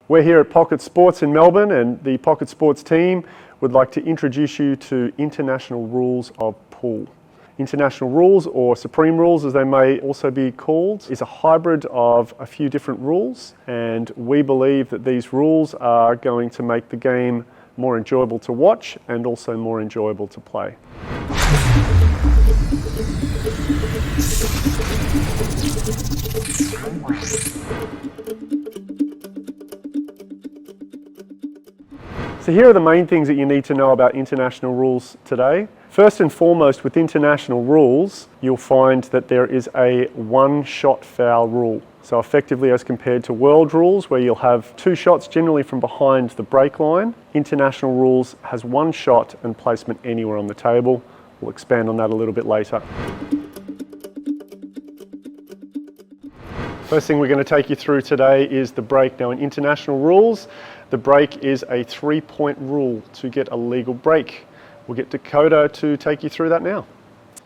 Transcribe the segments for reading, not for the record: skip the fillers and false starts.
We're here at Pocket Sports in Melbourne, and the Pocket Sports team would like to introduce you to International Rules of Pool. International Rules, or Supreme Rules as they may also be called, is a hybrid of a few different rules, and we believe that these rules are going to make the game more enjoyable to watch and also more enjoyable to play. So here are the main things that you need to know about international rules today. First and foremost, with international rules, you'll find that there is a one-shot foul rule. So effectively, as compared to world rules, where you'll have two shots generally from behind the break line, international rules has one shot and placement anywhere on the table. We'll expand on that a little bit later. First thing we're going to take you through today is the break. Now, in international rules, the break is a 3-point rule to get a legal break. We'll get Dakota to take you through that now.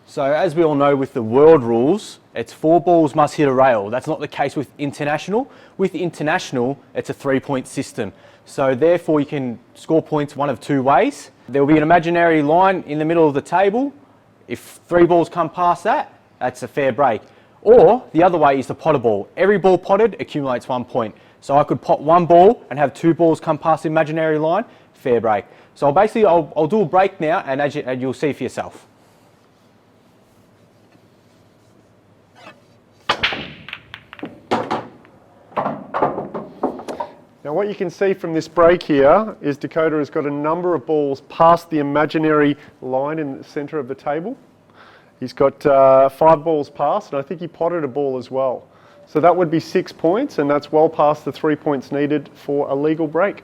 So as we all know, with the world rules, it's 4 balls must hit a rail. That's not the case with international. With international, it's a 3-point system. So therefore you can score points one of two ways. There will be an imaginary line in the middle of the table. If 3 balls come past that, that's a fair break. Or the other way is to pot a ball. Every ball potted accumulates 1 point. So I could pot 1 ball and have 2 balls come past the imaginary line, fair break. So I'll do a break now, and you'll see for yourself. Now what you can see from this break here is Dakota has got a number of balls past the imaginary line in the centre of the table. He's got 5 balls past, and I think he potted a ball as well. So that would be 6 points, and that's well past the 3 points needed for a legal break.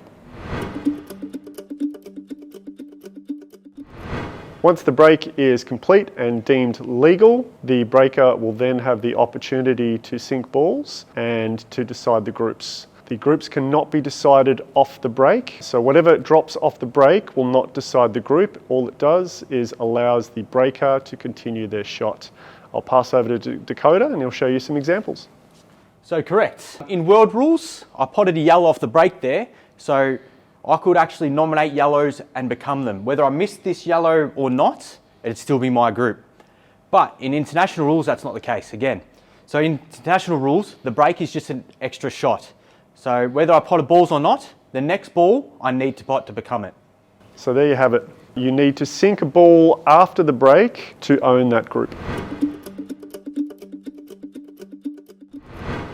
Once the break is complete and deemed legal, the breaker will then have the opportunity to sink balls and to decide the groups. The groups cannot be decided off the break, so whatever drops off the break will not decide the group. All it does is allows the breaker to continue their shot. I'll pass over to Dakota and he'll show you some examples. So correct. In world rules, I potted a yellow off the break there, so I could actually nominate yellows and become them. Whether I missed this yellow or not, it'd still be my group. But in international rules, that's not the case again. So in international rules, the break is just an extra shot. So whether I potted balls or not, the next ball I need to pot to become it. So there you have it. You need to sink a ball after the break to own that group.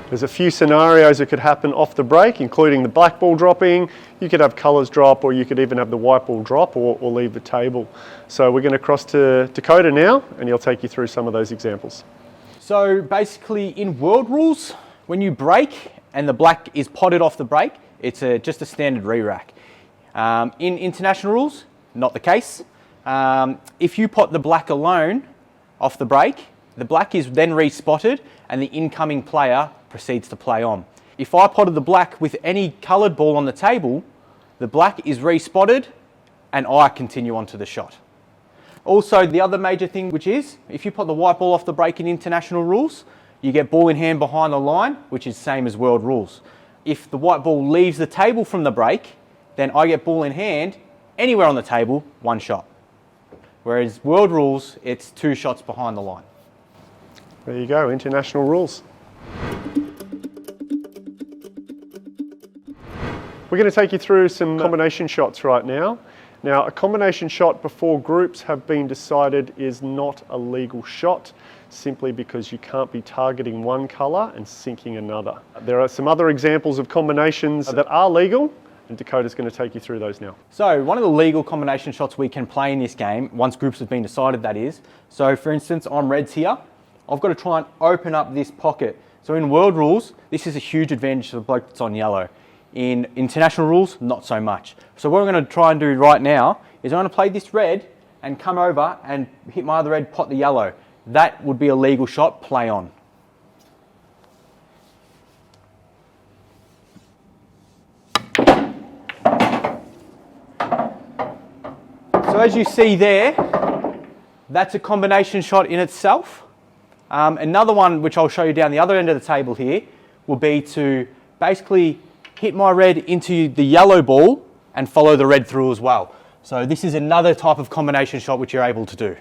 There's a few scenarios that could happen off the break, including the black ball dropping. You could have colours drop, or you could even have the white ball drop or leave the table. So we're going to cross to Dakota now, and he'll take you through some of those examples. So basically in world rules, when you break and the black is potted off the break, it's just a standard re-rack. In international rules, not the case. If you pot the black alone off the break, the black is then re-spotted and the incoming player proceeds to play on. If I potted the black with any coloured ball on the table, the black is re-spotted and I continue on to the shot. Also, the other major thing, which is, if you pot the white ball off the break in international rules, you get ball in hand behind the line, which is same as world rules. If the white ball leaves the table from the break, then I get ball in hand anywhere on the table, 1 shot. Whereas world rules, it's 2 shots behind the line. There you go, international rules. We're going to take you through some combination shots right now. Now, a combination shot before groups have been decided is not a legal shot, simply because you can't be targeting one colour and sinking another. There are some other examples of combinations that are legal, and Dakota's going to take you through those now. So one of the legal combination shots we can play in this game, once groups have been decided, that is. So for instance, I'm reds here. I've got to try and open up this pocket. So in world rules, this is a huge advantage to the bloke that's on yellow. In international rules, not so much. So what I'm going to try and do right now is I'm going to play this red and come over and hit my other red, pot the yellow. That would be a legal shot, play on. So as you see there, that's a combination shot in itself. Another one, which I'll show you down the other end of the table here, will be to basically hit my red into the yellow ball and follow the red through as well. So this is another type of combination shot which you're able to do.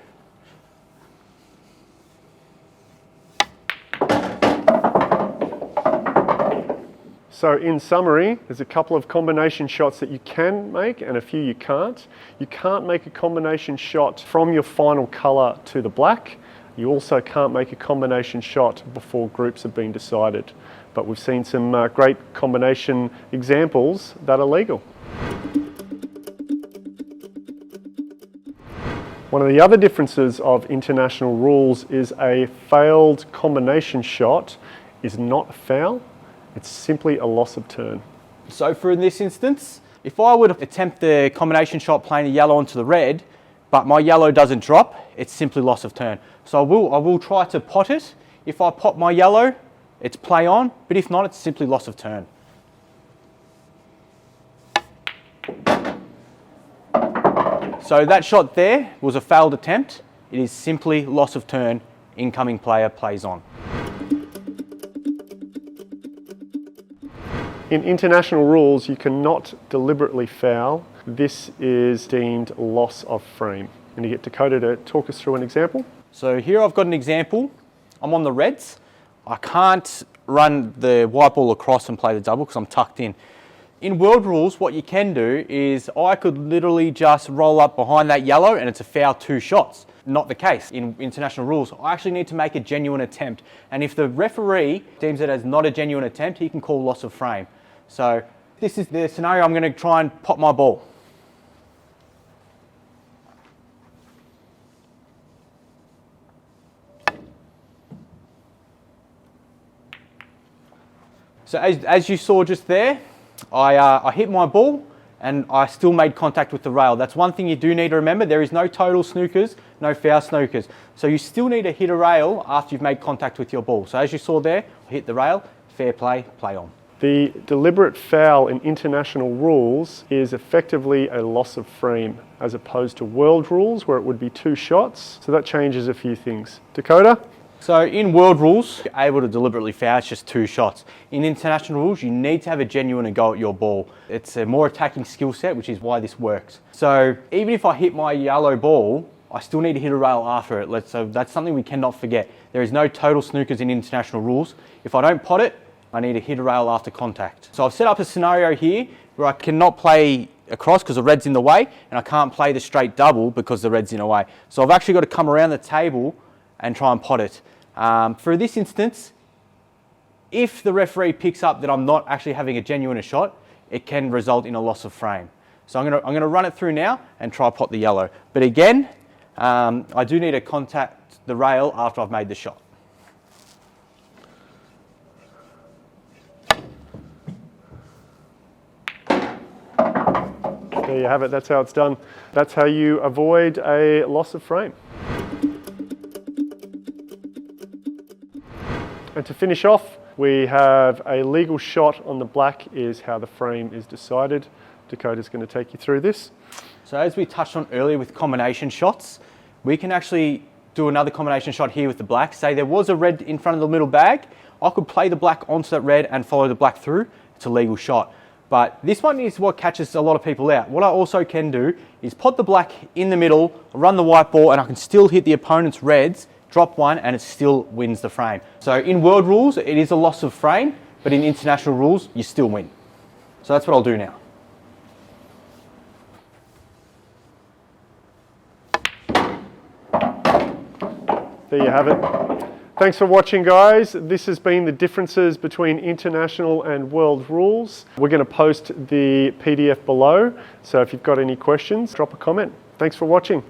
So in summary, there's a couple of combination shots that you can make and a few you can't. You can't make a combination shot from your final colour to the black. You also can't make a combination shot before groups have been decided. But we've seen some great combination examples that are legal. One of the other differences of international rules is a failed combination shot is not a foul. It's simply a loss of turn. So for this instance, if I would attempt the combination shot playing the yellow onto the red, but my yellow doesn't drop, it's simply loss of turn. So I will try to pot it. If I pot my yellow, it's play on, but if not, it's simply loss of turn. So that shot there was a failed attempt. It is simply loss of turn, incoming player plays on. In international rules, you cannot deliberately foul. This is deemed loss of frame. And you get Dakota to talk us through an example. So here I've got an example. I'm on the reds. I can't run the white ball across and play the double because I'm tucked in. In world rules, what you can do is I could literally just roll up behind that yellow and it's a foul 2 shots. Not the case. In international rules, I actually need to make a genuine attempt. And if the referee deems it as not a genuine attempt, he can call loss of frame. So this is the scenario. I'm going to try and pop my ball. So as you saw just there, I hit my ball and I still made contact with the rail. That's one thing you do need to remember. There is no total snookers, no foul snookers. So you still need to hit a rail after you've made contact with your ball. So as you saw there, I hit the rail, fair play, play on. The deliberate foul in international rules is effectively a loss of frame as opposed to world rules where it would be 2 shots. So that changes a few things. Dakota? So in world rules, you're able to deliberately foul, it's just 2 shots. In international rules, you need to have a genuine go at your ball. It's a more attacking skill set, which is why this works. So even if I hit my yellow ball, I still need to hit a rail after it. So that's something we cannot forget. There is no total snookers in international rules. If I don't pot it, I need to hit a rail after contact. So I've set up a scenario here where I cannot play across because the red's in the way, and I can't play the straight double because the red's in the way. So I've actually got to come around the table and try and pot it. For this instance, if the referee picks up that I'm not actually having a genuine shot, it can result in a loss of frame. So I'm going to run it through now and try pot the yellow. But again, I do need to contact the rail after I've made the shot. There you have it, that's how it's done. That's how you avoid a loss of frame. And to finish off, we have a legal shot on the black is how the frame is decided. Dakota's going to take you through this. So as we touched on earlier with combination shots, we can actually do another combination shot here with the black. Say there was a red in front of the middle bag, I could play the black onto that red and follow the black through. It's a legal shot. But this one is what catches a lot of people out. What I also can do is pot the black in the middle, run the white ball, and I can still hit the opponent's reds, drop one, and it still wins the frame. So in world rules, it is a loss of frame, but in international rules, you still win. So that's what I'll do now. There you have it. Thanks for watching, guys. This has been the differences between international and world rules. We're going to post the PDF below, so if you've got any questions, drop a comment. Thanks for watching.